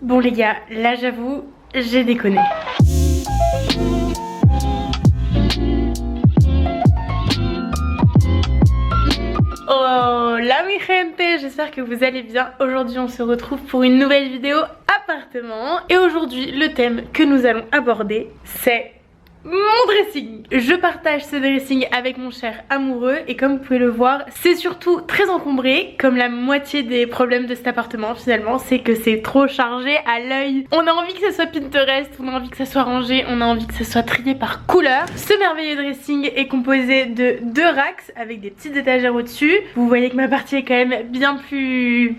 Bon les gars, là j'avoue, j'ai déconné. Hola mi gente, j'espère que vous allez bien. Aujourd'hui on se retrouve pour une nouvelle vidéo appartement. Et aujourd'hui le thème que nous allons aborder c'est mon dressing. Je partage ce dressing avec mon cher amoureux et comme vous pouvez le voir, c'est surtout très encombré, comme la moitié des problèmes de cet appartement finalement, c'est que c'est trop chargé à l'œil. On a envie que ça soit Pinterest, on a envie que ça soit rangé, on a envie que ça soit trié par couleur. Ce merveilleux dressing est composé de 2 racks avec des petites étagères au-dessus. Vous voyez que ma partie est quand même bien plus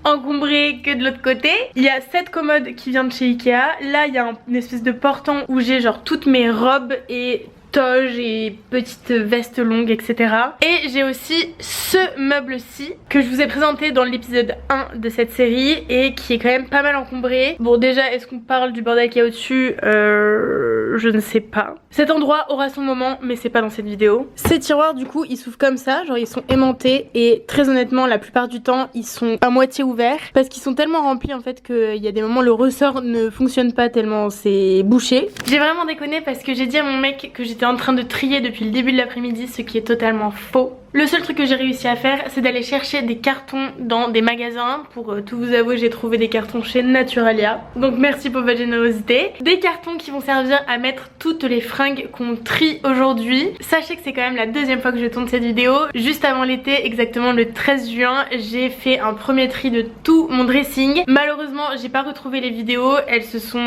encombré que de l'autre côté. Il y a cette commode qui vient de chez Ikea. Là il y a une espèce de portant où j'ai genre toutes mes robes et toges et petites vestes longues etc. Et j'ai aussi ce meuble-ci que je vous ai présenté dans l'épisode 1 de cette série et qui est quand même pas mal encombré. Bon déjà est-ce qu'on parle du bordel qu'il y a au-dessus? Je ne sais pas. Cet endroit aura son moment mais c'est pas dans cette vidéo. Ces tiroirs du coup ils s'ouvrent comme ça, genre ils sont aimantés et très honnêtement la plupart du temps ils sont à moitié ouverts parce qu'ils sont tellement remplis en fait qu'il y a des moments le ressort ne fonctionne pas tellement c'est bouché. J'ai vraiment déconné parce que j'ai dit à mon mec que j'étais en train de trier depuis le début de l'après-midi, ce qui est totalement faux. Le seul truc que j'ai réussi à faire c'est d'aller chercher des cartons dans des magasins. Pour tout vous avouer j'ai trouvé des cartons chez Naturalia, donc merci pour votre générosité. Des cartons qui vont servir à mettre toutes les fringues qu'on trie aujourd'hui. Sachez que c'est quand même la deuxième fois que je tourne cette vidéo. Juste avant l'été, exactement le 13 juin, j'ai fait un premier tri de tout mon dressing. Malheureusement j'ai pas retrouvé les vidéos, elles se sont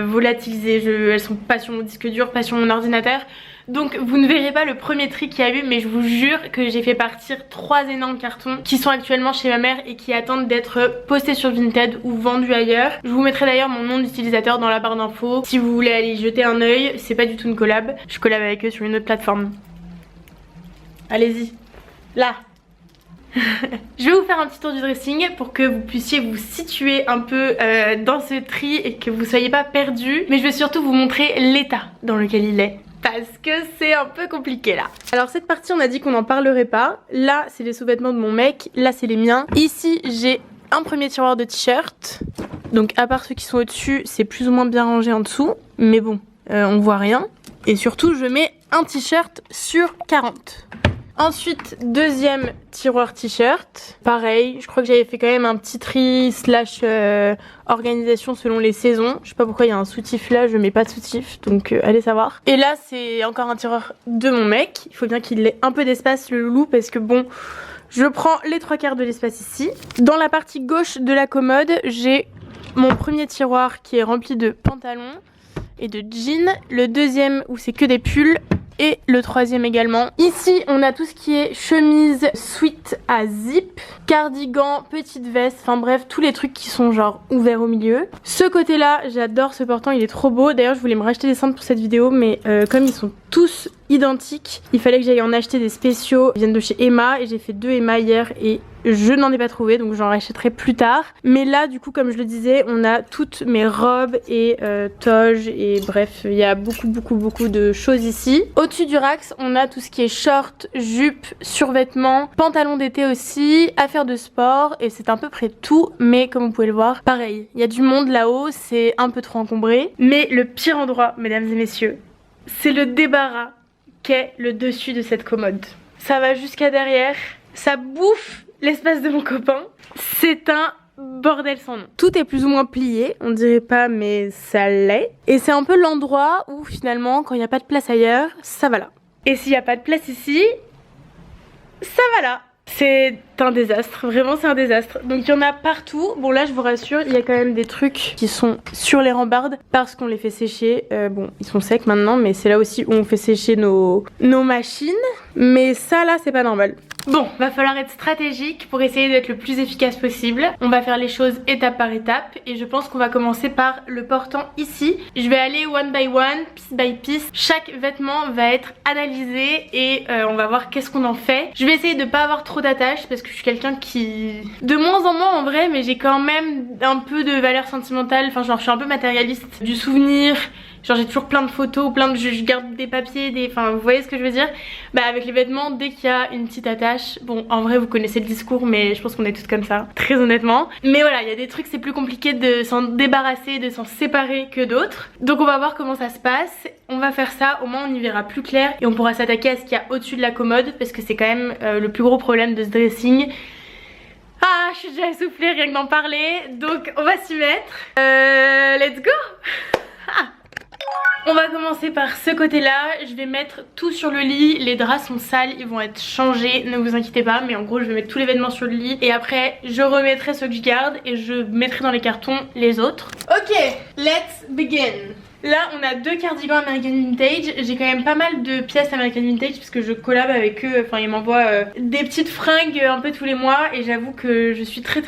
volatilisées, elles sont pas sur mon disque dur, pas sur mon ordinateur. Donc vous ne verrez pas le premier tri qu'il y a eu, mais je vous jure que j'ai fait partir 3 énormes cartons qui sont actuellement chez ma mère et qui attendent d'être postés sur Vinted ou vendus ailleurs. Je vous mettrai d'ailleurs mon nom d'utilisateur dans la barre d'infos si vous voulez aller y jeter un oeil. C'est pas du tout une collab, je collab avec eux sur une autre plateforme. Allez-y, là. Je vais vous faire un petit tour du dressing pour que vous puissiez vous situer un peu dans ce tri et que vous soyez pas perdus. Mais je vais surtout vous montrer l'état dans lequel il est, parce que c'est un peu compliqué là. Alors cette partie on a dit qu'on n'en parlerait pas. Là c'est les sous-vêtements de mon mec, là c'est les miens. Ici j'ai un premier tiroir de t-shirts. Donc à part ceux qui sont au-dessus, c'est plus ou moins bien rangé en dessous. Mais bon, on voit rien. Et surtout je mets un t-shirt sur 40. Ensuite, deuxième tiroir t-shirt. Pareil, je crois que j'avais fait quand même un petit tri slash organisation selon les saisons. Je sais pas pourquoi il y a un soutif là, je mets pas de soutif, donc allez savoir. Et là, c'est encore un tiroir de mon mec. Il faut bien qu'il ait un peu d'espace le loulou parce que bon, je prends les 3/4 de l'espace ici. Dans la partie gauche de la commode, j'ai mon premier tiroir qui est rempli de pantalons et de jeans. Le deuxième où c'est que des pulls. Et le troisième également. Ici on a tout ce qui est chemise sweat à zip, cardigan, petite veste, enfin bref tous les trucs qui sont genre ouverts au milieu. Ce côté là j'adore ce portant, il est trop beau. D'ailleurs je voulais me racheter des cintres pour cette vidéo mais comme ils sont tous identiques, il fallait que j'aille en acheter des spéciaux. Ils viennent de chez Emma et j'ai fait 2 Emma hier et je n'en ai pas trouvé donc j'en rachèterai plus tard. Mais là du coup comme je le disais on a toutes mes robes et toges et bref il y a beaucoup de choses ici. Au-dessus du rack on a tout ce qui est short, jupe, survêtements, pantalons d'été aussi, affaires de sport et c'est à peu près tout. Mais comme vous pouvez le voir pareil il y a du monde là-haut, c'est un peu trop encombré. Mais le pire endroit mesdames et messieurs c'est le débarras qu'est le dessus de cette commode. Ça va jusqu'à derrière, ça bouffe l'espace de mon copain. C'est un bordel sans nom. Tout est plus ou moins plié, on dirait pas mais ça l'est. Et c'est un peu l'endroit où finalement quand il n'y a pas de place ailleurs, ça va là. Et s'il n'y a pas de place ici, ça va là. C'est un désastre, vraiment c'est un désastre. Donc il y en a partout. Bon là je vous rassure, il y a quand même des trucs qui sont sur les rambardes parce qu'on les fait sécher. Bon ils sont secs maintenant mais c'est là aussi où on fait sécher nos machines. Mais ça là c'est pas normal. Bon, va falloir être stratégique pour essayer d'être le plus efficace possible. On va faire les choses étape par étape et je pense qu'on va commencer par le portant ici. Je vais aller one by one, piece by piece. Chaque vêtement va être analysé et on va voir qu'est-ce qu'on en fait. Je vais essayer de pas avoir trop d'attaches parce que je suis quelqu'un qui... de moins en moins en vrai, mais j'ai quand même un peu de valeur sentimentale. Enfin genre je suis un peu matérialiste du souvenir. Genre j'ai toujours plein de photos, je garde des papiers, enfin vous voyez ce que je veux dire. Bah avec les vêtements, dès qu'il y a une petite attache, tâches. Bon, en vrai vous connaissez le discours, mais je pense qu'on est toutes comme ça, très honnêtement. Mais voilà, il y a des trucs c'est plus compliqué de s'en débarrasser, de s'en séparer que d'autres. Donc on va voir comment ça se passe. On va faire ça, au moins on y verra plus clair et on pourra s'attaquer à ce qu'il y a au-dessus de la commode, parce que c'est quand même le plus gros problème de ce dressing. Ah, je suis déjà essoufflée rien que d'en parler, donc on va s'y mettre. Let's go. On va commencer par ce côté là, je vais mettre tout sur le lit, les draps sont sales, ils vont être changés, ne vous inquiétez pas, mais en gros je vais mettre tous les vêtements sur le lit et après je remettrai ceux que je garde et je mettrai dans les cartons les autres. Ok, let's begin. Là on a 2 cardigans American Vintage, j'ai quand même pas mal de pièces American Vintage parce que je collab avec eux, enfin ils m'envoient des petites fringues un peu tous les mois et j'avoue que je suis très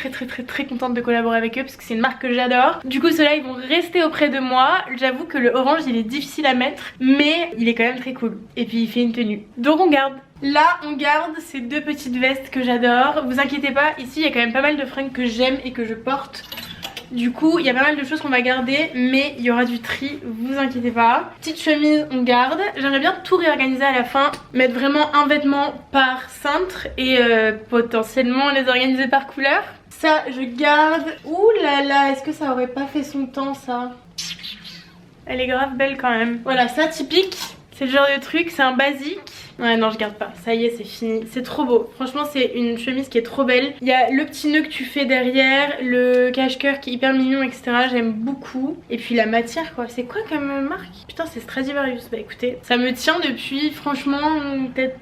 contente de collaborer avec eux parce que c'est une marque que j'adore. Du coup ceux-là ils vont rester auprès de moi, j'avoue que le orange il est difficile à mettre mais il est quand même très cool et puis il fait une tenue. Donc on garde. Là on garde ces 2 petites vestes que j'adore, vous inquiétez pas, ici il y a quand même pas mal de fringues que j'aime et que je porte. Du coup il y a pas mal de choses qu'on va garder, mais il y aura du tri, vous inquiétez pas. Petite chemise on garde, j'aimerais bien tout réorganiser à la fin, mettre vraiment un vêtement par cintre et potentiellement les organiser par couleur. Ça je garde. Ouh là là, est-ce que ça aurait pas fait son temps ça? Elle est grave belle quand même. Voilà, ça typique, c'est le genre de truc, c'est un basique. Ouais non je garde pas, ça y est c'est fini, c'est trop beau. Franchement c'est une chemise qui est trop belle. Il y a le petit nœud que tu fais derrière, le cache-cœur qui est hyper mignon etc, j'aime beaucoup. Et puis la matière quoi, c'est quoi comme marque? Putain c'est Stradivarius, bah écoutez, ça me tient depuis franchement peut-être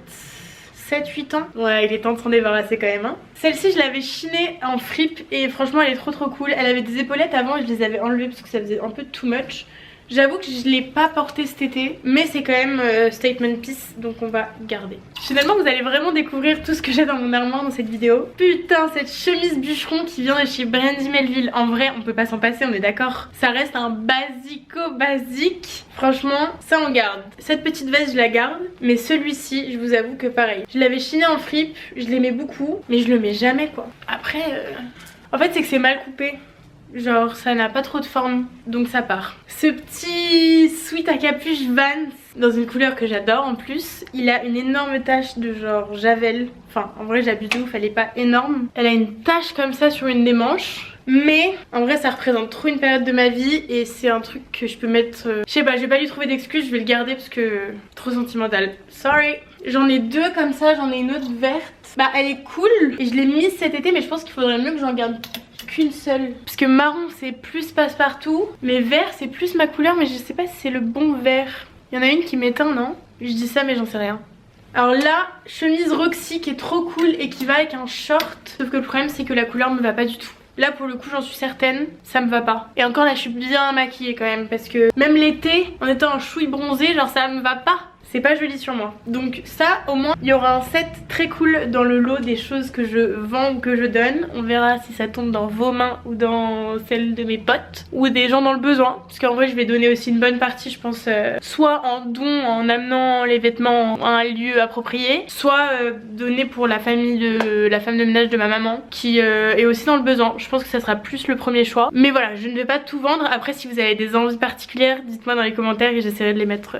7-8 ans. Ouais il est temps de s'en débarrasser quand même hein. Celle-ci je l'avais chinée en fripe et franchement elle est trop cool. Elle avait des épaulettes avant et je les avais enlevées parce que ça faisait un peu too much. J'avoue que je l'ai pas porté cet été, mais c'est quand même statement piece, donc on va garder. Finalement vous allez vraiment découvrir tout ce que j'ai dans mon armoire dans cette vidéo. Putain cette chemise bûcheron qui vient de chez Brandy Melville, en vrai on peut pas s'en passer, on est d'accord. Ça reste un basico basique, franchement ça on garde. Cette petite veste je la garde, mais celui-ci je vous avoue que pareil. Je l'avais chiné en fripe, je l'aimais beaucoup, mais je le mets jamais quoi. Après, en fait c'est que c'est mal coupé. Genre ça n'a pas trop de forme, donc ça part. Ce petit sweat à capuche Vans, dans une couleur que j'adore en plus, il a une énorme tache de genre javel. Enfin en vrai j'abuse de ouf, elle est pas énorme. Elle a une tache comme ça sur une des manches. Mais en vrai ça représente trop une période de ma vie et c'est un truc que je peux mettre... Je sais pas, je vais pas lui trouver d'excuses, je vais le garder parce que... Trop sentimental. Sorry. J'en ai 2 comme ça, j'en ai une autre verte. Bah elle est cool et je l'ai mise cet été mais je pense qu'il faudrait mieux que j'en garde qu'une seule. Parce que marron c'est plus passe-partout, mais vert c'est plus ma couleur mais je sais pas si c'est le bon vert. Il y en a une qui m'éteint non? Je dis ça mais j'en sais rien. Alors là, chemise Roxy qui est trop cool et qui va avec un short. Sauf que le problème c'est que la couleur me va pas du tout. Là pour le coup j'en suis certaine, ça me va pas. Et encore là je suis bien maquillée quand même parce que même l'été en étant en chouille bronzée genre ça me va pas. C'est pas joli sur moi. Donc ça au moins il y aura un set très cool dans le lot des choses que je vends ou que je donne. On verra si ça tombe dans vos mains ou dans celles de mes potes ou des gens dans le besoin. Parce qu'en vrai je vais donner aussi une bonne partie je pense soit en don en amenant les vêtements à un lieu approprié, soit donner pour la famille de la femme de ménage de ma maman qui est aussi dans le besoin. Je pense que ça sera plus le premier choix. Mais voilà je ne vais pas tout vendre. Après si vous avez des envies particulières dites-moi dans les commentaires et j'essaierai de les mettre...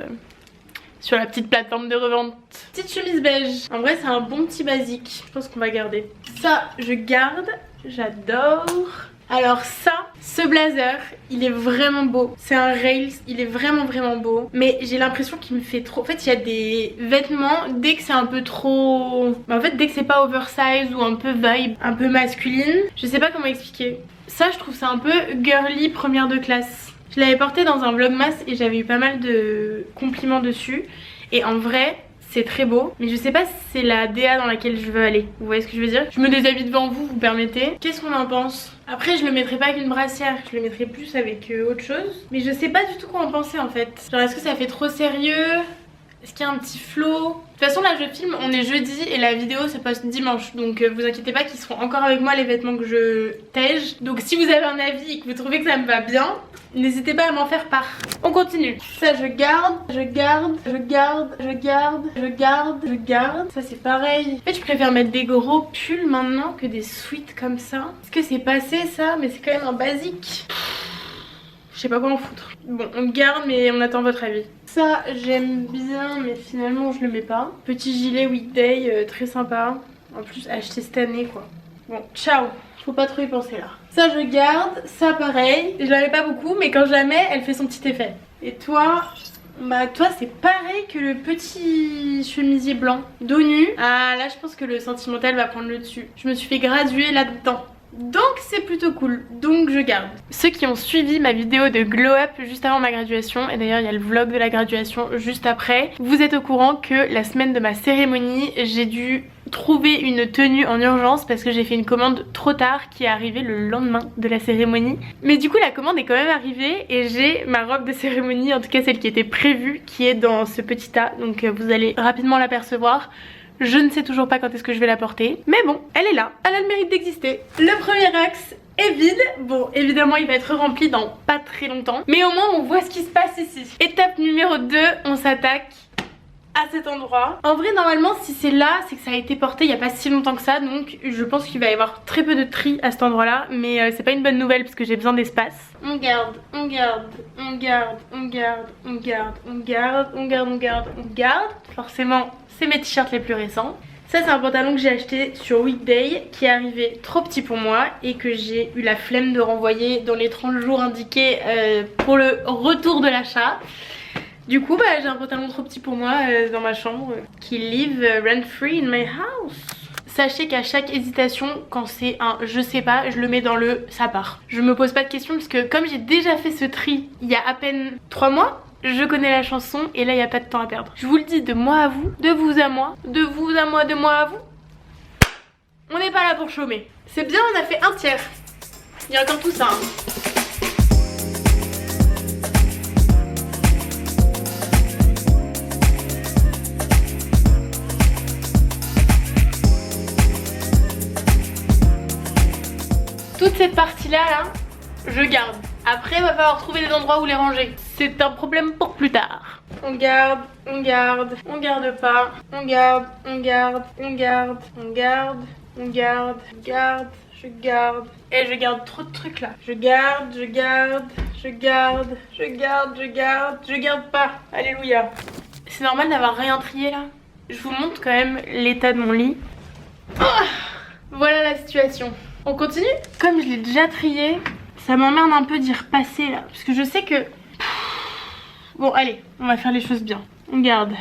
sur la petite plateforme de revente. Petite chemise beige. En vrai c'est un bon petit basique. Je pense qu'on va garder. Ça je garde. J'adore. Alors ça, ce blazer, il est vraiment beau. C'est un Rails, il est vraiment beau. Mais j'ai l'impression qu'il me fait trop... En fait il y a des vêtements, dès que c'est un peu trop... En fait dès que c'est pas oversize ou un peu vibe, un peu masculine, je sais pas comment expliquer. Ça je trouve ça un peu girly première de classe. Je l'avais porté dans un vlogmas et j'avais eu pas mal de compliments dessus. Et en vrai, c'est très beau. Mais je sais pas si c'est la DA dans laquelle je veux aller. Vous voyez ce que je veux dire? Je me déshabille devant vous, vous permettez. Qu'est-ce qu'on en pense? Après, je le mettrai pas avec une brassière. Je le mettrai plus avec autre chose. Mais je sais pas du tout quoi en penser en fait. Genre, est-ce que ça fait trop sérieux? Est-ce qu'il y a un petit flow? De toute façon là je filme, on est jeudi et la vidéo se poste dimanche. Donc vous inquiétez pas qu'ils seront encore avec moi les vêtements que je tège. Donc si vous avez un avis et que vous trouvez que ça me va bien, n'hésitez pas à m'en faire part. On continue. Ça je garde, je garde, je garde, je garde, je garde, je garde. Ça c'est pareil. En fait je préfère mettre des gros pulls maintenant que des sweats comme ça. Est-ce que c'est passé ça? Mais c'est quand même un basique. Je sais pas quoi en foutre. Bon on garde mais on attend votre avis. Ça j'aime bien mais finalement je le mets pas. Petit gilet weekday très sympa. En plus acheté cette année quoi. Bon, ciao. Faut pas trop y penser là. Ça je garde, ça pareil. Je la mets pas beaucoup mais quand je la mets elle fait son petit effet. Et toi, bah toi c'est pareil que le petit chemisier blanc dos nu. Ah là je pense que le sentimental va prendre le dessus. Je me suis fait graduer là-dedans. Donc c'est plutôt cool, donc je garde. Ceux qui ont suivi ma vidéo de glow up juste avant ma graduation, et d'ailleurs il y a le vlog de la graduation juste après, vous êtes au courant que la semaine de ma cérémonie, j'ai dû trouver une tenue en urgence parce que j'ai fait une commande trop tard qui est arrivée le lendemain de la cérémonie. Mais du coup la commande est quand même arrivée et j'ai ma robe de cérémonie, en tout cas celle qui était prévue, qui est dans ce petit tas, donc vous allez rapidement l'apercevoir. Je ne sais toujours pas quand est-ce que je vais la porter. Mais bon, elle est là, elle a le mérite d'exister. Le premier axe est vide. Bon, évidemment, il va être rempli dans pas très longtemps. Mais au moins, on voit ce qui se passe ici. Étape numéro 2, on s'attaque à cet endroit. En vrai, normalement, si c'est là, c'est que ça a été porté il n'y a pas si longtemps que ça. Donc, je pense qu'il va y avoir très peu de tri à cet endroit-là. Mais c'est pas une bonne nouvelle parce que j'ai besoin d'espace. On garde, on garde, on garde, on garde, on garde, on garde, on garde, on garde, on garde. Forcément, c'est mes t-shirts les plus récents. Ça c'est un pantalon que j'ai acheté sur Weekday qui est arrivé trop petit pour moi et que j'ai eu la flemme de renvoyer dans les 30 jours indiqués pour le retour de l'achat. Du coup bah, j'ai un pantalon trop petit pour moi dans ma chambre qui live rent free in my house. Sachez qu'à chaque hésitation, quand c'est un je sais pas, je le mets dans le ça part. Je me pose pas de questions parce que comme j'ai déjà fait ce tri il y a à peine 3 mois, je connais la chanson et là il n'y a pas de temps à perdre. Je vous le dis de moi à vous, de vous à moi, de vous à moi, de moi à vous. On n'est pas là pour chômer. C'est bien, on a fait un tiers. Il y a encore tout ça. Toute cette partie là, je garde. Après, il va falloir trouver des endroits où les ranger. C'est un problème pour plus tard. On garde, on garde, on garde pas. On garde, on garde, on garde, on garde, on garde, on garde, je garde. Et je garde trop de trucs là. Je garde, je garde, je garde, je garde, je garde, je garde pas. Alléluia. C'est normal d'avoir rien trié là. Je vous montre quand même l'état de mon lit. Oh, voilà la situation. On continue? Comme je l'ai déjà trié, ça m'emmerde un peu d'y repasser là. Parce que je sais que... Bon allez, on va faire les choses bien. On garde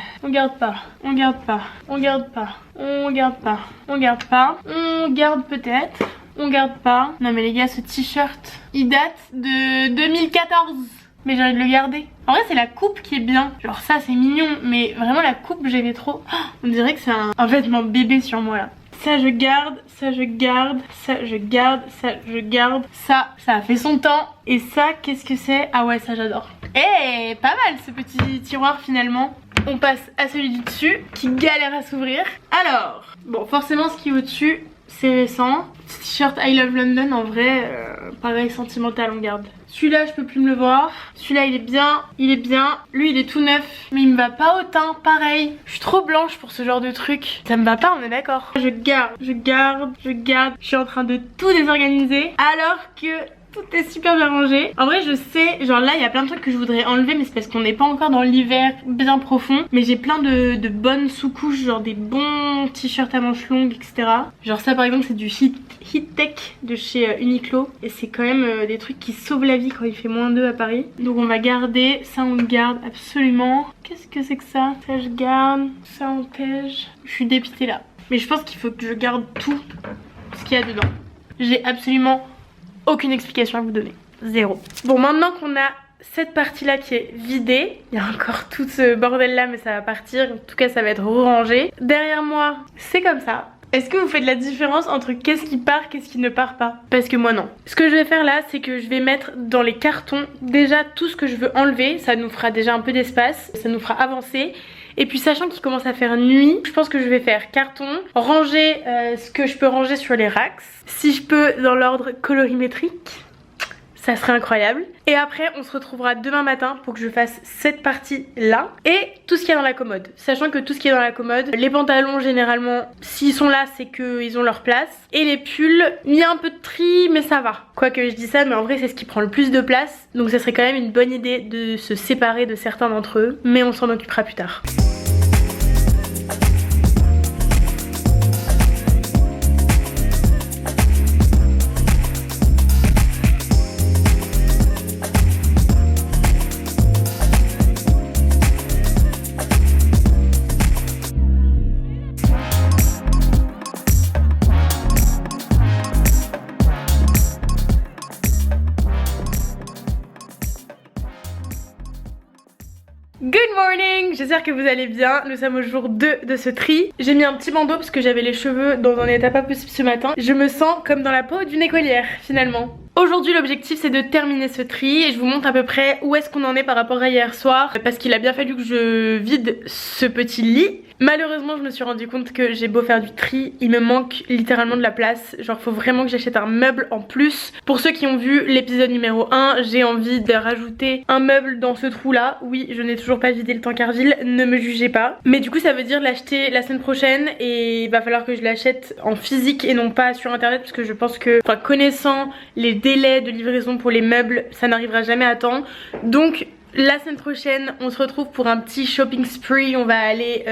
pas, on garde pas, on garde pas, on garde pas, on garde pas, on garde peut-être, on garde pas. Non mais les gars, ce t-shirt, il date de 2014. Mais j'ai envie de le garder. En vrai c'est la coupe qui est bien. Genre ça c'est mignon, mais vraiment la coupe j'aimais trop. Oh, on dirait que c'est un vêtement bébé sur moi là. Ça je garde, ça je garde, ça je garde, ça je garde. Ça a fait son temps. Et ça qu'est-ce que c'est? Ah ouais ça j'adore. Eh pas mal ce petit tiroir finalement. On passe à celui du dessus qui galère à s'ouvrir. Alors, bon forcément ce qui est au dessus c'est récent. T-shirt I Love London en vrai, pareil sentimental on garde. Celui-là je peux plus me le voir. Celui-là il est bien, il est bien. Lui il est tout neuf mais il me va pas au teint, pareil. Je suis trop blanche pour ce genre de truc. Ça me va pas, on est d'accord. Je garde, je garde, je garde. Je suis en train de tout désorganiser alors que... tout est super bien rangé. En vrai je sais, genre là il y a plein de trucs que je voudrais enlever mais c'est parce qu'on n'est pas encore dans l'hiver bien profond. Mais j'ai plein de bonnes sous-couches, genre des bons t-shirts à manches longues etc. Genre ça par exemple c'est du Heat Tech de chez Uniqlo. Et c'est quand même des trucs qui sauvent la vie quand il fait -2 à Paris. Donc on va garder, ça on garde absolument. Qu'est-ce que c'est que ça? Ça je garde, ça on tège. Je suis dépitée là. Mais je pense qu'il faut que je garde tout ce qu'il y a dedans. J'ai absolument aucune explication à vous donner. Zéro. Bon maintenant qu'on a cette partie là qui est vidée, il y a encore tout ce bordel là mais ça va partir. En tout cas ça va être rangé. Derrière moi c'est comme ça. Est-ce que vous faites la différence entre qu'est-ce qui part, qu'est-ce qui ne part pas? Parce que moi non. Ce que je vais faire là c'est que je vais mettre dans les cartons déjà tout ce que je veux enlever. Ça nous fera déjà un peu d'espace, ça nous fera avancer. Et puis sachant qu'il commence à faire nuit, je pense que je vais faire carton, ranger ce que je peux ranger sur les racks. Si je peux dans l'ordre colorimétrique, ça serait incroyable. Et après on se retrouvera demain matin pour que je fasse cette partie là. Et tout ce qu'il y a dans la commode. Sachant que tout ce qui est dans la commode, les pantalons généralement, s'ils sont là c'est qu'ils ont leur place. Et les pulls, il y a un peu de tri mais ça va. Quoique je dis ça mais en vrai c'est ce qui prend le plus de place. Donc ça serait quand même une bonne idée de se séparer de certains d'entre eux. Mais on s'en occupera plus tard. Good morning, j'espère que vous allez bien. Nous sommes au jour 2 de ce tri. J'ai mis un petit bandeau parce que j'avais les cheveux dans un état pas possible ce matin. Je me sens comme dans la peau d'une écolière finalement. Aujourd'hui l'objectif c'est de terminer ce tri et je vous montre à peu près où est-ce qu'on en est par rapport à hier soir, parce qu'il a bien fallu que je vide ce petit lit. Malheureusement je me suis rendu compte que j'ai beau faire du tri, il me manque littéralement de la place. Genre faut vraiment que j'achète un meuble en plus. Pour ceux qui ont vu l'épisode numéro 1, j'ai envie de rajouter un meuble dans ce trou là. Oui, je n'ai toujours pas vidé le Tancarville, ne me jugez pas. Mais du coup ça veut dire l'acheter la semaine prochaine et il va falloir que je l'achète en physique et non pas sur internet, parce que je pense que, enfin connaissant les délais de livraison pour les meubles, ça n'arrivera jamais à temps. Donc la semaine prochaine on se retrouve pour un petit shopping spree. On va aller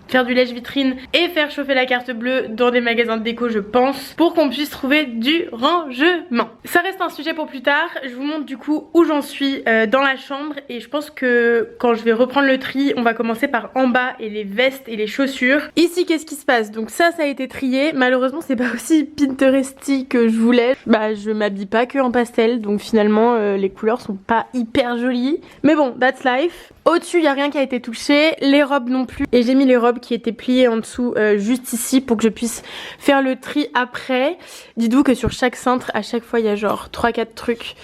faire du lèche-vitrine et faire chauffer la carte bleue dans des magasins de déco je pense, pour qu'on puisse trouver du rangement. Ça reste un sujet pour plus tard. Je vous montre du coup où j'en suis dans la chambre, et je pense que quand je vais reprendre le tri on va commencer par en bas et les vestes et les chaussures. Ici qu'est-ce qui se passe? Donc ça a été trié. Malheureusement c'est pas aussi Pinteresty que je voulais. Bah je m'habille pas que en pastel, donc finalement les couleurs sont pas hyper jolies. Mais bon, that's life. Au-dessus, il n'y a rien qui a été touché, les robes non plus. Et j'ai mis les robes qui étaient pliées en dessous juste ici pour que je puisse faire le tri après. Dites-vous que sur chaque cintre, à chaque fois, il y a genre 3-4 trucs.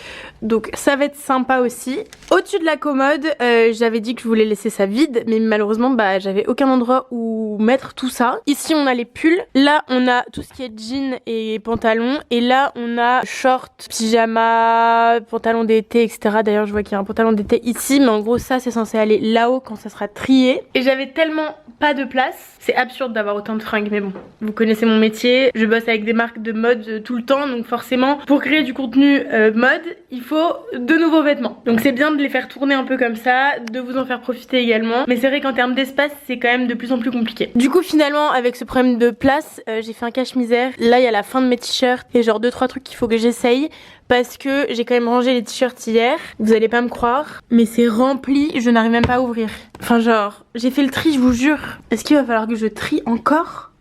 Donc ça va être sympa aussi. Au-dessus de la commode, j'avais dit que je voulais laisser ça vide, mais malheureusement, bah j'avais aucun endroit où mettre tout ça. Ici, on a les pulls. Là, on a tout ce qui est jeans et pantalons. Et là, on a shorts, pyjama, pantalons d'été, etc. D'ailleurs, je vois qu'il y a un pantalon d'été ici, mais en gros, ça, c'est censé aller là-haut quand ça sera trié. Et j'avais tellement pas de place. C'est absurde d'avoir autant de fringues, mais bon, vous connaissez mon métier. Je bosse avec des marques de mode tout le temps, donc forcément, pour créer du contenu mode, il faut de nouveaux vêtements. Donc c'est bien de les faire tourner un peu comme ça, de vous en faire profiter également. Mais c'est vrai qu'en termes d'espace, c'est quand même de plus en plus compliqué. Du coup, finalement, avec ce problème de place, j'ai fait un cache-misère. Là, il y a la fin de mes t-shirts et genre 2-3 trucs qu'il faut que j'essaye, parce que j'ai quand même rangé les t-shirts hier. Vous allez pas me croire, mais c'est rempli, je n'arrive même pas à ouvrir. Enfin genre, j'ai fait le tri, je vous jure. Est-ce qu'il va falloir que je trie encore?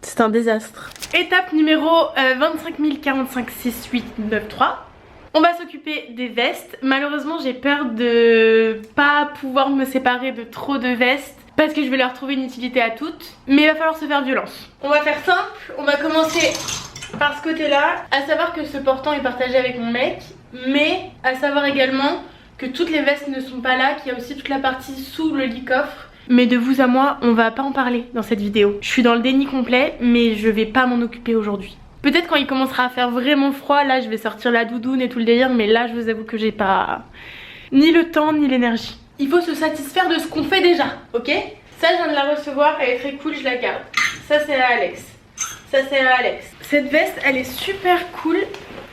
C'est un désastre. Étape numéro 25 045 6 8 9 3. On va s'occuper des vestes. Malheureusement j'ai peur de pas pouvoir me séparer de trop de vestes, parce que je vais leur trouver une utilité à toutes. Mais il va falloir se faire violence. On va faire simple, on va commencer par ce côté là, à savoir que ce portant est partagé avec mon mec, mais à savoir également que toutes les vestes ne sont pas là, qu'il y a aussi toute la partie sous le lit coffre. Mais de vous à moi, on va pas en parler dans cette vidéo. Je suis dans le déni complet, mais je vais pas m'en occuper aujourd'hui. Peut-être quand il commencera à faire vraiment froid, là je vais sortir la doudoune et tout le délire, mais là je vous avoue que j'ai pas ni le temps ni l'énergie. Il faut se satisfaire de ce qu'on fait déjà, ok? Ça je viens de la recevoir, elle est très cool, je la garde. Ça c'est à Alex. Ça c'est à Alex. Cette veste elle est super cool,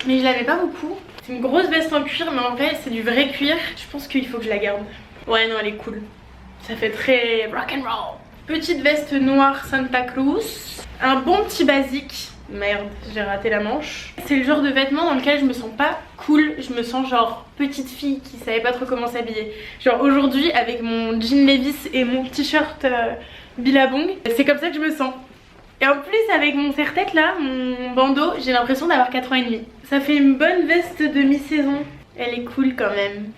mais je l'avais pas beaucoup. C'est une grosse veste en cuir, mais en vrai c'est du vrai cuir. Je pense qu'il faut que je la garde. Ouais non elle est cool. Ça fait très rock'n'roll. Petite veste noire Santa Cruz. Un bon petit basique. Merde, j'ai raté la manche. C'est le genre de vêtement dans lequel je me sens pas cool. Je me sens genre petite fille qui savait pas trop comment s'habiller. Genre aujourd'hui avec mon jean Levi's et mon t-shirt Billabong, c'est comme ça que je me sens. Et en plus avec mon serre-tête là, mon bandeau, j'ai l'impression d'avoir 4 ans et demi. Ça fait une bonne veste de mi-saison. Elle est cool quand même.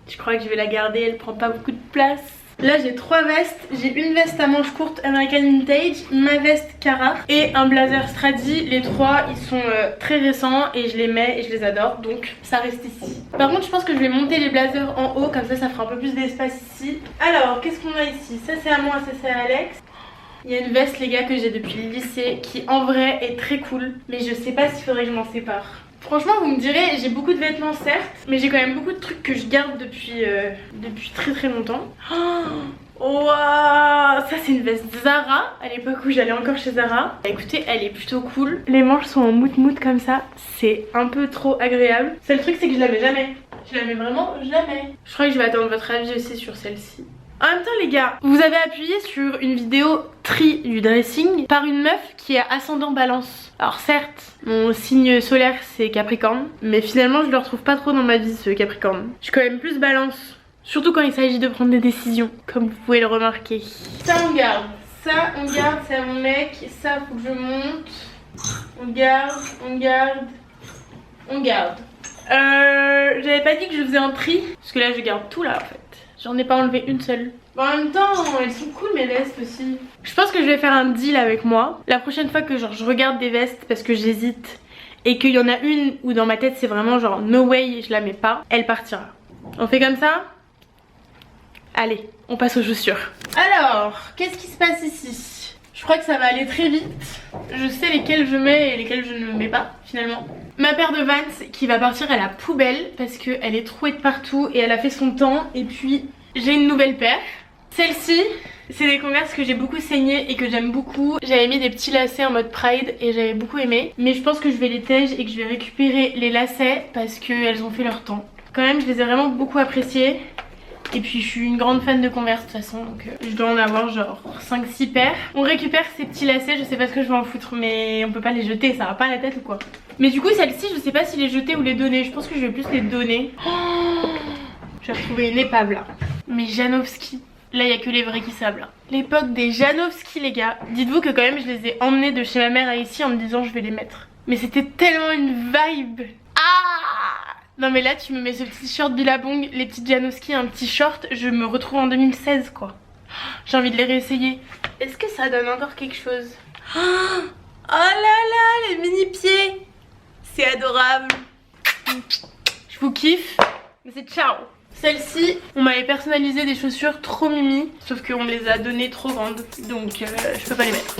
Je crois que je vais la garder, elle prend pas beaucoup de place. Là j'ai 3 vestes, j'ai une veste à manches courtes American Vintage, ma veste Carhartt et un blazer Stradi. Les 3 ils sont très récents et je les mets et je les adore, donc ça reste ici. Par contre je pense que je vais monter les blazers en haut, comme ça ça fera un peu plus d'espace ici. Alors qu'est-ce qu'on a ici? Ça c'est à moi, ça c'est à Alex. Il y a une veste les gars que j'ai depuis le lycée qui en vrai est très cool, mais je sais pas s'il faudrait que je m'en sépare. Franchement vous me direz, j'ai beaucoup de vêtements certes, mais j'ai quand même beaucoup de trucs que je garde depuis très longtemps. Oh, wow, ça c'est une veste Zara à l'époque où j'allais encore chez Zara. Écoutez, elle est plutôt cool. Les manches sont en mout comme ça, c'est un peu trop agréable. C'est le truc, c'est que je la mets jamais. Je la mets vraiment jamais. Je crois que je vais attendre votre avis aussi sur celle-ci. En même temps les gars, vous avez appuyé sur une vidéo tri du dressing par une meuf qui est ascendant balance. Alors certes, mon signe solaire c'est Capricorne, mais finalement je le retrouve pas trop dans ma vie ce Capricorne. Je suis quand même plus balance, surtout quand il s'agit de prendre des décisions, comme vous pouvez le remarquer. Ça on garde, c'est à mon mec, ça faut que je monte. On garde. J'avais pas dit que je faisais un tri. Parce que là je garde tout là en fait. J'en ai pas enlevé une seule. Bon, en même temps elles sont cool mes vestes aussi. Je pense que je vais faire un deal avec moi. La prochaine fois que genre je regarde des vestes parce que j'hésite et qu'il y en a une où dans ma tête c'est vraiment genre no way je la mets pas, elle partira. On fait comme ça? Allez, on passe aux chaussures. Alors, qu'est-ce qui se passe ici? Je crois que ça va aller très vite. Je sais lesquelles je mets et lesquelles je ne mets pas finalement. Ma paire de Vans qui va partir à la poubelle parce qu'elle est trouée de partout et elle a fait son temps. Et puis j'ai une nouvelle paire. Celle-ci, c'est des Converse que j'ai beaucoup saigné et que j'aime beaucoup. J'avais mis des petits lacets en mode Pride et j'avais beaucoup aimé. Mais je pense que je vais les tège et que je vais récupérer les lacets parce qu'elles ont fait leur temps. Quand même, je les ai vraiment beaucoup appréciés. Et puis je suis une grande fan de Converse de toute façon, donc je dois en avoir genre 5-6 paires. On récupère ces petits lacets, je sais pas ce que je vais en foutre, mais on peut pas les jeter, ça va pas à la tête ou quoi. Mais du coup celle-ci je sais pas si les jeter ou les donner, je pense que je vais plus les donner. Oh, j'ai retrouvé une épave là. Mais Janowski, là il y a que les vrais qui savent là. L'époque des Janowski les gars. Dites-vous que quand même je les ai emmenés de chez ma mère à ici en me disant je vais les mettre. Mais c'était tellement une vibe. Ah! Non mais là tu me mets ce petit short Billabong, les petites Janowski, un petit short, je me retrouve en 2016 quoi. J'ai envie de les réessayer. Est-ce que ça donne encore quelque chose? Oh là là, les mini pieds. C'est adorable. Je vous kiffe. Mais c'est ciao. Celle-ci, on m'avait personnalisé des chaussures trop mimi, sauf qu'on me les a données trop grandes, donc je peux pas les mettre.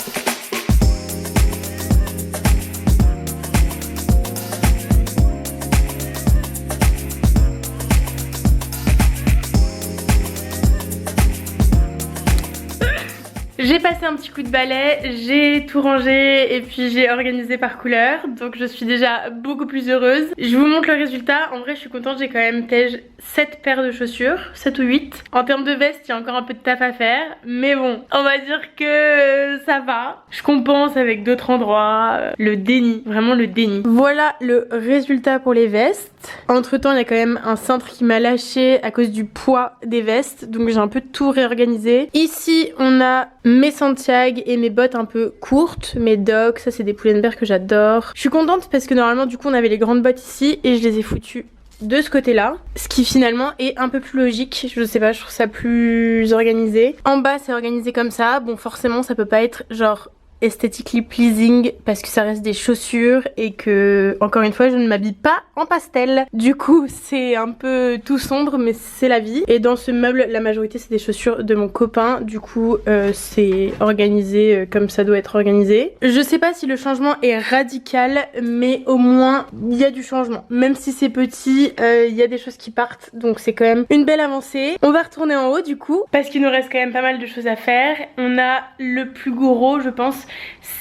J'ai passé un petit coup de balai, j'ai tout rangé et puis j'ai organisé par couleur, donc je suis déjà beaucoup plus heureuse. Je vous montre le résultat. En vrai je suis contente, j'ai quand même tège 7 paires de chaussures, 7 ou 8. En termes de veste il y a encore un peu de taf à faire, mais bon on va dire que ça va. Je compense avec d'autres endroits, le déni, vraiment le déni. Voilà le résultat pour les vestes. Entre temps il y a quand même un cintre qui m'a lâché à cause du poids des vestes, donc j'ai un peu tout réorganisé. Ici on a mes Santiago et mes bottes un peu courtes, mes Docs, ça c'est des Pull&Bear que j'adore. Je suis contente parce que normalement du coup on avait les grandes bottes ici et je les ai foutues de ce côté là, ce qui finalement est un peu plus logique, je sais pas, je trouve ça plus organisé. En bas c'est organisé comme ça, bon forcément ça peut pas être genre aesthetically pleasing parce que ça reste des chaussures et que encore une fois je ne m'habille pas en pastel, du coup c'est un peu tout sombre mais c'est la vie. Et dans ce meuble la majorité c'est des chaussures de mon copain, du coup c'est organisé comme ça doit être organisé. Je sais pas si le changement est radical mais au moins il y a du changement, même si c'est petit il y a des choses qui partent, donc c'est quand même une belle avancée. On va retourner en haut du coup parce qu'il nous reste quand même pas mal de choses à faire. On a le plus gros je pense,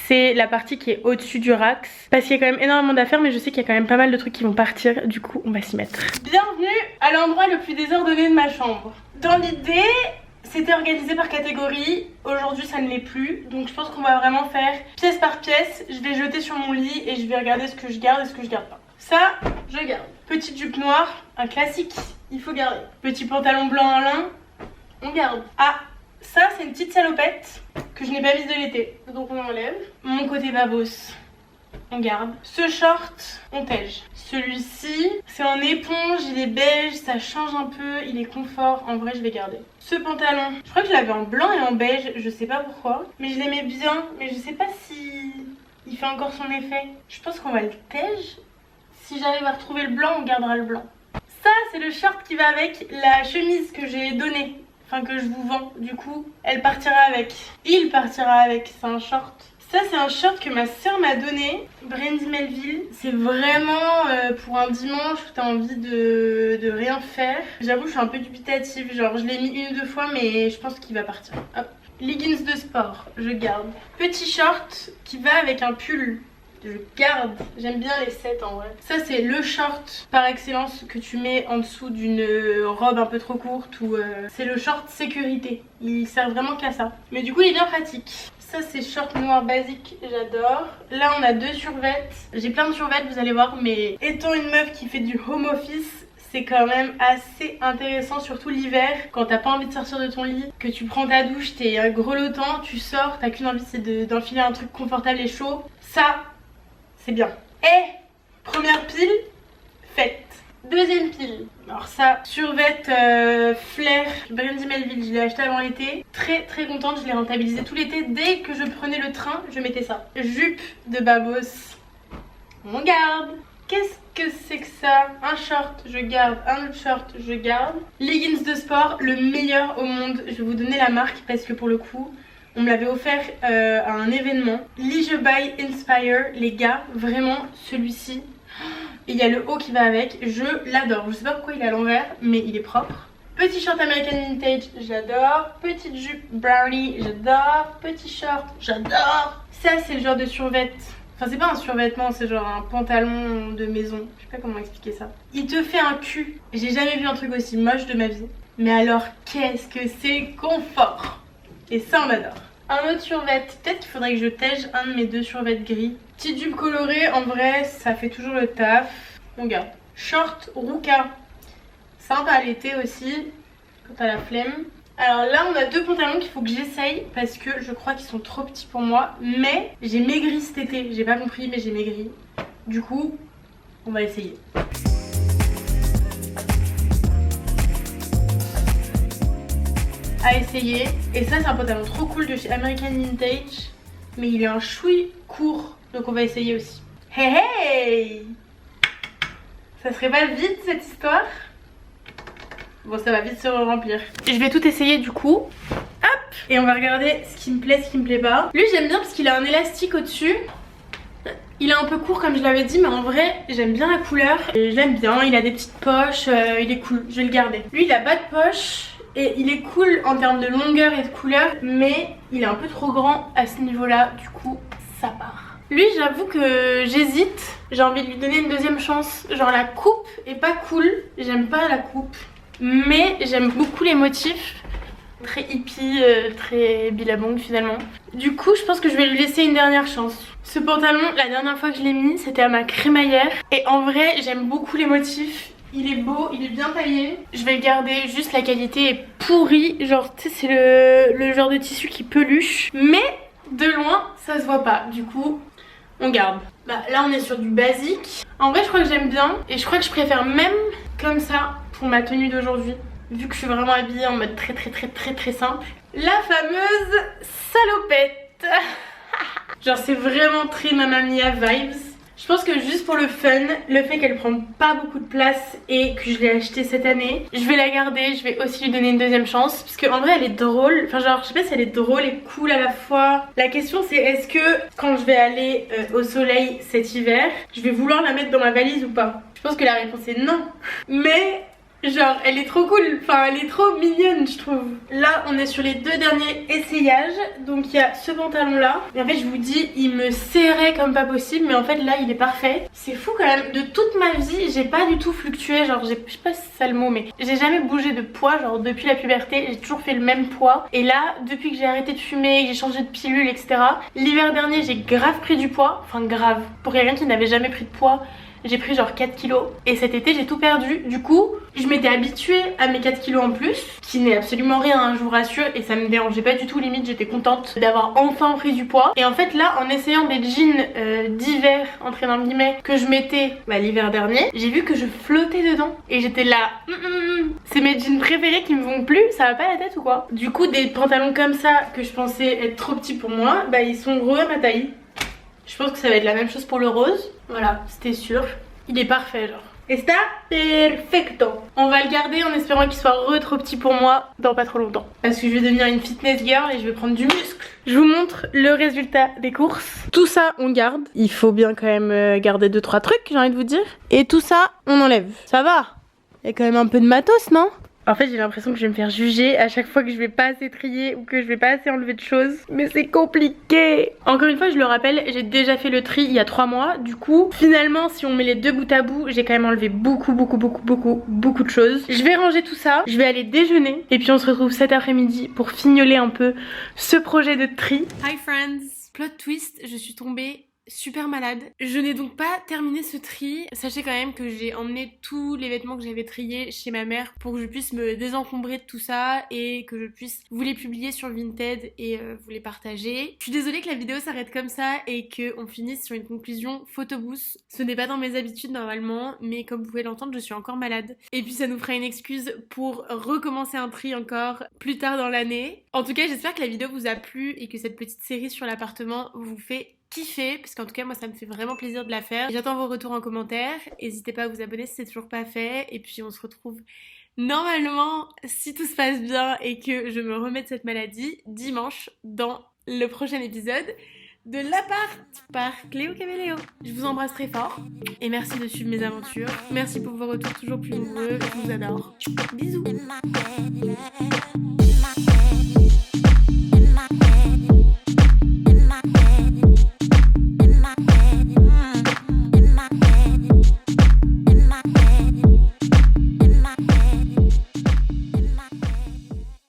c'est la partie qui est au-dessus du rack parce qu'il y a quand même énormément d'affaires, mais je sais qu'il y a quand même pas mal de trucs qui vont partir, du coup on va s'y mettre. Bienvenue à l'endroit le plus désordonné de ma chambre. Dans l'idée c'était organisé par catégorie, aujourd'hui ça ne l'est plus, donc je pense qu'on va vraiment faire pièce par pièce. Je vais jeter sur mon lit et je vais regarder ce que je garde et ce que je garde pas. Ça je garde. Petite jupe noire, un classique, il faut garder. Petit pantalon blanc en lin, on garde. Ah, ça c'est une petite salopette que je n'ai pas mise de l'été, donc on enlève. Mon côté babos, on garde. Ce short, on tège. Celui-ci, c'est en éponge, il est beige, ça change un peu, il est confort, en vrai je vais garder. Ce pantalon, je crois que je l'avais en blanc et en beige, je sais pas pourquoi, mais je l'aimais bien, mais je sais pas si il fait encore son effet. Je pense qu'on va le tège. Si j'arrive à retrouver le blanc, on gardera le blanc. Ça c'est le short qui va avec la chemise que j'ai donnée. Enfin que je vous vends, du coup elle partira avec. Il partira avec, c'est un short. Ça c'est un short que ma soeur m'a donné, Brandy Melville. C'est vraiment pour un dimanche où t'as envie de rien faire. J'avoue je suis un peu dubitative, genre je l'ai mis une ou deux fois mais je pense qu'il va partir. Hop. Leggings de sport, je garde. Petit short qui va avec un pull. Je garde, j'aime bien les sets en vrai. Ça c'est le short par excellence que tu mets en dessous d'une robe un peu trop courte ou c'est le short sécurité. Il sert vraiment qu'à ça. Mais du coup il est bien pratique. Ça c'est short noir basique, j'adore. Là on a deux survêtements. J'ai plein de survêtements vous allez voir, mais étant une meuf qui fait du home office, c'est quand même assez intéressant, surtout l'hiver, quand t'as pas envie de sortir de ton lit, que tu prends ta douche, t'es grelottant, tu sors, t'as qu'une envie c'est d'enfiler un truc confortable et chaud. Ça c'est bien. Et première pile faite. Deuxième pile. Alors ça, survêt Flair Brandy Melville, je l'ai acheté avant l'été. Très très contente, je l'ai rentabilisé tout l'été. Dès que je prenais le train, je mettais ça. Jupe de Babos, on garde. Qu'est-ce que c'est que ça? Un short, je garde. Un autre short, je garde. Leggings de sport, le meilleur au monde. Je vais vous donner la marque parce que pour le coup, on me l'avait offert à un événement. Leisure by Inspire, les gars, vraiment celui-ci. Et il y a le haut qui va avec, je l'adore. Je sais pas pourquoi il est à l'envers, mais il est propre. Petit short American Vintage, j'adore. Petite jupe Brownie, j'adore. Petit short, j'adore. Ça c'est le genre de survêt. Enfin c'est pas un survêtement, c'est genre un pantalon de maison. Je sais pas comment expliquer ça. Il te fait un cul. J'ai jamais vu un truc aussi moche de ma vie. Mais alors qu'est-ce que c'est confort. Et ça on adore. Un autre survêt, peut-être qu'il faudrait que je tège un de mes deux survêts gris. Petite jupe colorée, en vrai ça fait toujours le taf. On garde. Short Ruka, sympa à l'été aussi, quand t'as la flemme. Alors là on a deux pantalons qu'il faut que j'essaye parce que je crois qu'ils sont trop petits pour moi. Mais j'ai maigri cet été, j'ai pas compris mais j'ai maigri. Du coup on va essayer. À essayer. Et ça c'est un pantalon trop cool de chez American Vintage. Mais il est un chouï court. Donc on va essayer aussi. Hey hey! Ça serait pas vite cette histoire? Bon ça va vite se remplir. Je vais tout essayer du coup. Hop! Et on va regarder ce qui me plaît, ce qui me plaît pas. Lui j'aime bien parce qu'il a un élastique au dessus. Il est un peu court comme je l'avais dit, mais en vrai j'aime bien la couleur. Je l'aime bien, il a des petites poches, il est cool, je vais le garder. Lui il a pas de poche. Et il est cool en termes de longueur et de couleur, mais il est un peu trop grand à ce niveau-là, du coup ça part. Lui j'avoue que j'hésite, j'ai envie de lui donner une deuxième chance. Genre la coupe est pas cool, j'aime pas la coupe, mais j'aime beaucoup les motifs. Très hippie, très billabong finalement. Du coup je pense que je vais lui laisser une dernière chance. Ce pantalon, la dernière fois que je l'ai mis, c'était à ma crémaillère. Et en vrai j'aime beaucoup les motifs. Il est beau, il est bien taillé. Je vais le garder, juste la qualité est pourrie. Genre tu sais c'est le genre de tissu qui peluche. Mais de loin ça se voit pas, du coup on garde. Bah là on est sur du basique. En vrai je crois que j'aime bien. Et je crois que je préfère même comme ça pour ma tenue d'aujourd'hui. Vu que je suis vraiment habillée en mode très simple. La fameuse salopette. Genre c'est vraiment très Mamma Mia vibes. Je pense que juste pour le fun, le fait qu'elle prend pas beaucoup de place et que je l'ai achetée cette année, je vais la garder, je vais aussi lui donner une deuxième chance. Parce qu'en vrai elle est drôle, enfin genre je sais pas si elle est drôle et cool à la fois. La question c'est est-ce que quand je vais aller au soleil cet hiver, je vais vouloir la mettre dans ma valise ou pas? Je pense que la réponse est non. Mais genre elle est trop cool, enfin elle est trop mignonne je trouve. Là on est sur les deux derniers essayages. Donc il y a ce pantalon là. Et en fait je vous dis il me serrait comme pas possible. Mais en fait là il est parfait. C'est fou quand même, de toute ma vie j'ai pas du tout fluctué. Genre je sais pas si c'est ça le mot, mais j'ai jamais bougé de poids. Genre depuis la puberté j'ai toujours fait le même poids. Et là depuis que j'ai arrêté de fumer, que j'ai changé de pilule etc, l'hiver dernier j'ai grave pris du poids. Enfin grave, pour quelqu'un qui n'avait jamais pris de poids, j'ai pris genre 4 kilos et cet été j'ai tout perdu. Du coup je m'étais habituée à mes 4 kilos en plus, qui n'est absolument rien hein, je vous rassure. Et ça me dérangeait pas du tout, limite j'étais contente d'avoir enfin pris du poids. Et en fait là en essayant des jeans d'hiver entre guillemets que je mettais l'hiver dernier, j'ai vu que je flottais dedans. Et j'étais là c'est mes jeans préférés qui me vont plus, ça va pas la tête ou quoi? Du coup des pantalons comme ça que je pensais être trop petits pour moi, bah ils sont gros à ma taille. Je pense que ça va être la même chose pour le rose. Voilà, c'était sûr. Il est parfait genre. Está perfecto. On va le garder en espérant qu'il soit trop petit pour moi dans pas trop longtemps. Parce que je vais devenir une fitness girl et je vais prendre du muscle. Je vous montre le résultat des courses. Tout ça on garde. Il faut bien quand même garder 2-3 trucs j'ai envie de vous dire. Et tout ça on enlève. Ça va? Il y a quand même un peu de matos non? En fait j'ai l'impression que je vais me faire juger à chaque fois que je vais pas assez trier ou que je vais pas assez enlever de choses. Mais c'est compliqué. Encore une fois je le rappelle, j'ai déjà fait le tri il y a 3 mois. Du coup finalement si on met les deux bout à bout, j'ai quand même enlevé beaucoup de choses. Je vais ranger tout ça, je vais aller déjeuner. Et puis on se retrouve cet après-midi pour fignoler un peu ce projet de tri. Hi friends. Plot twist, je suis tombée super malade. Je n'ai donc pas terminé ce tri. Sachez quand même que j'ai emmené tous les vêtements que j'avais triés chez ma mère pour que je puisse me désencombrer de tout ça et que je puisse vous les publier sur Vinted et vous les partager. Je suis désolée que la vidéo s'arrête comme ça et qu'on finisse sur une conclusion photobooth. Ce n'est pas dans mes habitudes normalement, mais comme vous pouvez l'entendre, je suis encore malade. Et puis ça nous fera une excuse pour recommencer un tri encore plus tard dans l'année. En tout cas, j'espère que la vidéo vous a plu et que cette petite série sur l'appartement vous fait kiffer, parce qu'en tout cas moi ça me fait vraiment plaisir de la faire. J'attends vos retours en commentaire, n'hésitez pas à vous abonner si c'est toujours pas fait, et puis on se retrouve normalement, si tout se passe bien et que je me remets de cette maladie, dimanche dans le prochain épisode de l'appart par Cléo Cabelléo. Je vous embrasse très fort et merci de suivre mes aventures. Merci pour vos retours toujours plus nombreux, je vous adore. Bisous.